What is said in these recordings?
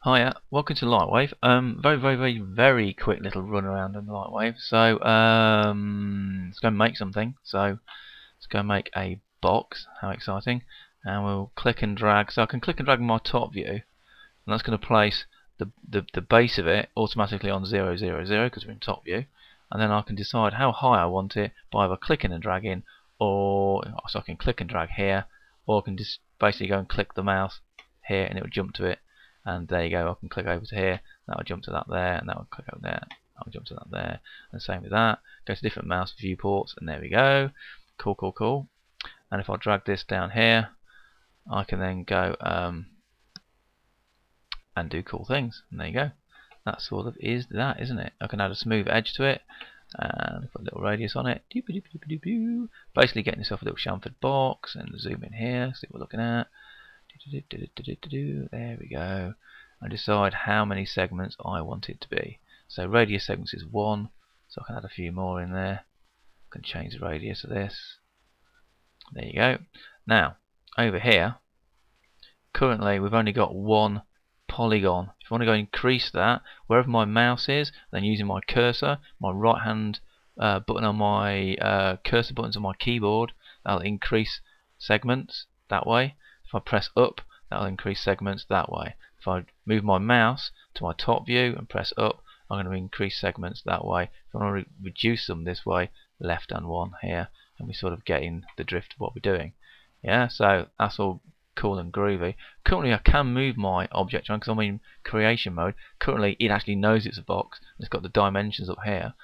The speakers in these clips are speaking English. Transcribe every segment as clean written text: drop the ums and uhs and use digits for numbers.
Hiya, welcome to Lightwave. Very quick little run around in Lightwave. So, let's go and make something. So, let's go and make a box. How exciting! And we'll click and drag. So I can click and drag my top view, and that's going to place the base of it automatically on 0, 0, 0 because we're in top view. And then I can decide how high I want it by either clicking and dragging, or so I can click and drag here, or I can just basically go and click the mouse here, and it will jump to it. And there you go, I can click over to here, that will jump to that there, and that will click over there, that will jump to that there, and same with that. Go to different mouse viewports, and there we go. Cool. And if I drag this down here, I can then go and do cool things, and there you go. That sort of is that, isn't it? I can add a smooth edge to it, and put a little radius on it. Basically getting yourself a little chamfered box, and zoom in here, see what we're looking at. There we go. I decide how many segments I want it to be. So radius segments is 1, so I can add a few more in there. I can change the radius of this. There you go. Now over here, currently we've only got 1 polygon. If I want to go increase that, wherever my mouse is, then using my cursor, my right hand button on my cursor buttons on my keyboard, that'll increase segments that way. If I press up, that'll increase segments that way. If I move my mouse to my top view and press up, I'm going to increase segments that way. If I want to reduce them this way, left and 1 here, and we're sort of getting the drift of what we're doing. Yeah, so that's all cool and groovy. Currently I can move my object around because I'm in creation mode. Currently it actually knows it's a box. It's got the dimensions up here.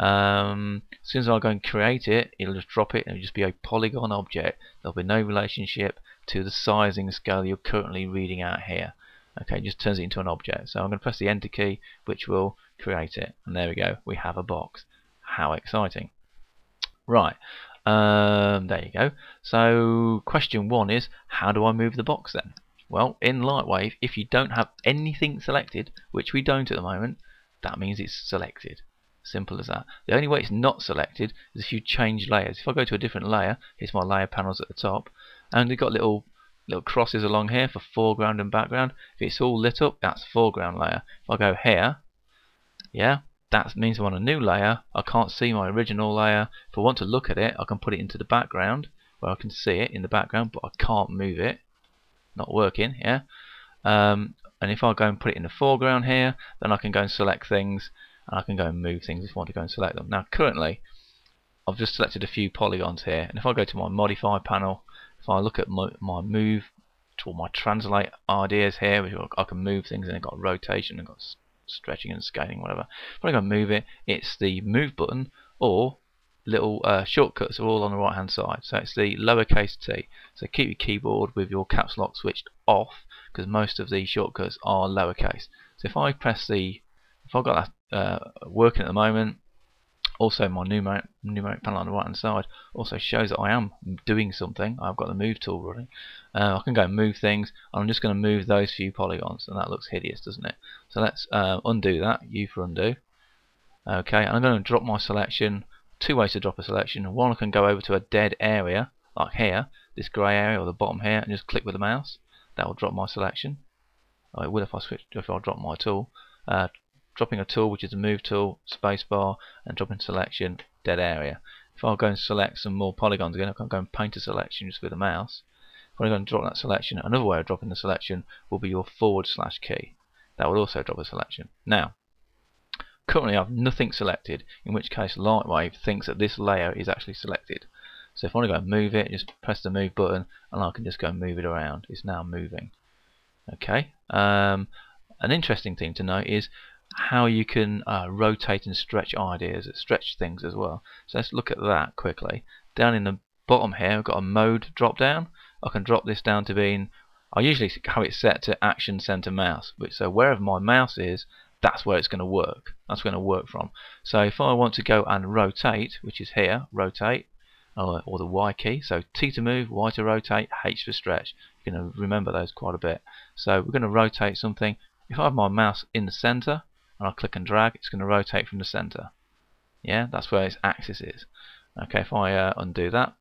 As soon as I go and create it, it'll just drop it and it'll just be a polygon object. There'll be no relationship to the sizing scale you're currently reading out here. Okay, it just turns it into an object. So I'm going to press the enter key, which will create it, and there we go, we have a box. How exciting. Right, there you go. So question 1 is, how do I move the box then? Well, in Lightwave, if you don't have anything selected, which we don't at the moment, that means it's selected. Simple as that. The only way it's not selected is if you change layers. If I go to a different layer, here's my layer panels at the top, and we've got little crosses along here for foreground and background. If it's all lit up, that's foreground layer. If I go here, yeah, that means I'm on a new layer. I can't see my original layer. If I want to look at it, I can put it into the background where I can see it in the background, but I can't move it. Not working, yeah. And if I go and put it in the foreground here, then I can go and select things, and I can go and move things if I want to go and select them. Now currently I've just selected a few polygons here, and if I go to my modify panel, if I look at my move or my translate ideas here, which I can move things, and I've got rotation and got stretching and scaling, whatever. If I go and move it, it's the move button, or little shortcuts are all on the right hand side. So it's the lowercase t. So keep your keyboard with your caps lock switched off, because most of the shortcuts are lowercase. So if I press if I've got that working at the moment, also my numeric panel on the right hand side also shows that I am doing something. I've got the move tool running. I can go and move things. I'm just going to move those few polygons, and that looks hideous, doesn't it? So let's undo that. U for undo. Okay, and I'm going to drop my selection. 2 ways to drop a selection. One, I can go over to a dead area like here, this grey area or the bottom here, and just click with the mouse. That will drop my selection. Oh, it will if I drop my tool. Dropping a tool, which is a move tool, spacebar, and dropping selection, dead area. If I go and select some more polygons again, I can go and paint a selection just with the mouse. If I go and drop that selection, another way of dropping the selection will be your / key. That will also drop a selection. Now, currently I have nothing selected, in which case Lightwave thinks that this layer is actually selected. So if I want to go and move it, just press the move button, and I can just go and move it around. It's now moving. Okay. An interesting thing to note is how you can rotate and stretch ideas, stretch things as well. So let's look at that quickly. Down in the bottom here, I've got a mode drop down. I can drop this down to being, I usually have it set to action center mouse, so wherever my mouse is, that's where it's going to work. That's going to work from. So if I want to go and rotate, which is here, rotate, or the Y key, so T to move, Y to rotate, H for stretch. You're going to remember those quite a bit. So we're going to rotate something. If I have my mouse in the center, and I click and drag, it's going to rotate from the center. Yeah, that's where its axis is. Okay, if I undo that,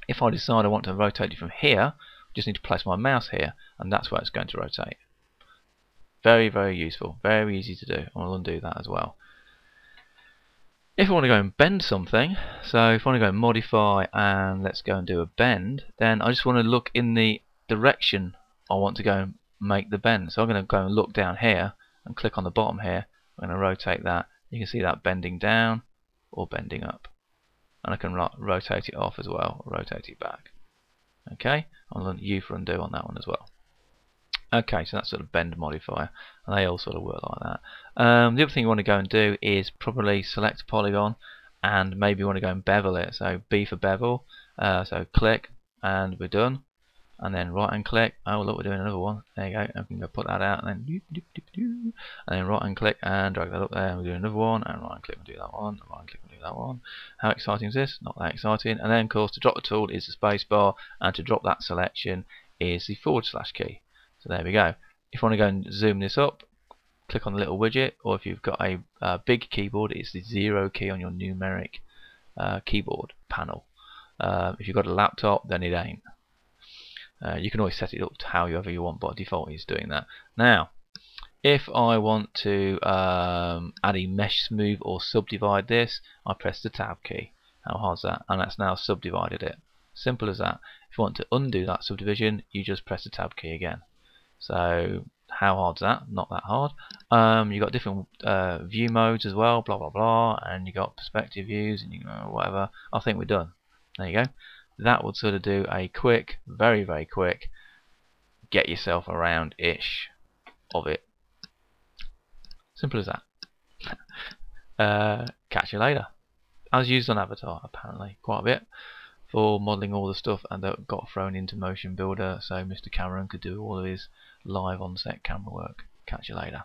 if I decide I want to rotate it from here, I just need to place my mouse here, and that's where it's going to rotate. Very, very useful. Very easy to do. I'll undo that as well. If I want to go and bend something, so if I want to go and modify and let's go and do a bend, then I just want to look in the direction I want to go and make the bend. So I'm going to go and look down here and click on the bottom here. I'm going to rotate that. You can see that bending down or bending up. And I can rotate it off as well, or rotate it back. Okay, I'll U for undo on that one as well. Okay, so that's sort of bend modifier, and they all sort of work like that. The other thing you want to go and do is probably select a polygon, and maybe you want to go and bevel it. So B for bevel. So click, and we're done. And then right and click. Oh look, we're doing another one. There you go. I can go put that out, and then and then right and click and drag that up there. And we're doing another one, and right and click and do that one. And right and click and do that one. How exciting is this? Not that exciting. And then of course to drop the tool is the space bar, and to drop that selection is the / key. So there we go. If you want to go and zoom this up, click on the little widget, or if you've got a big keyboard, it's the 0 key on your numeric keyboard panel. If you've got a laptop, then it ain't. You can always set it up to however you want, but default is doing that. Now, if I want to add a mesh smooth or subdivide this, I press the tab key. How hard's that? And that's now subdivided it. Simple as that. If you want to undo that subdivision, you just press the tab key again. So how hard's that? Not that hard. You've got different view modes as well, blah blah blah, and you got perspective views and whatever. I think we're done. There you go. That would sort of do a quick, very very quick, get yourself around ish of it. Simple as that. Catch you later. As used on Avatar apparently quite a bit for modelling all the stuff, and that got thrown into Motion Builder, so Mr. Cameron could do all of his live on set camera work. Catch you later.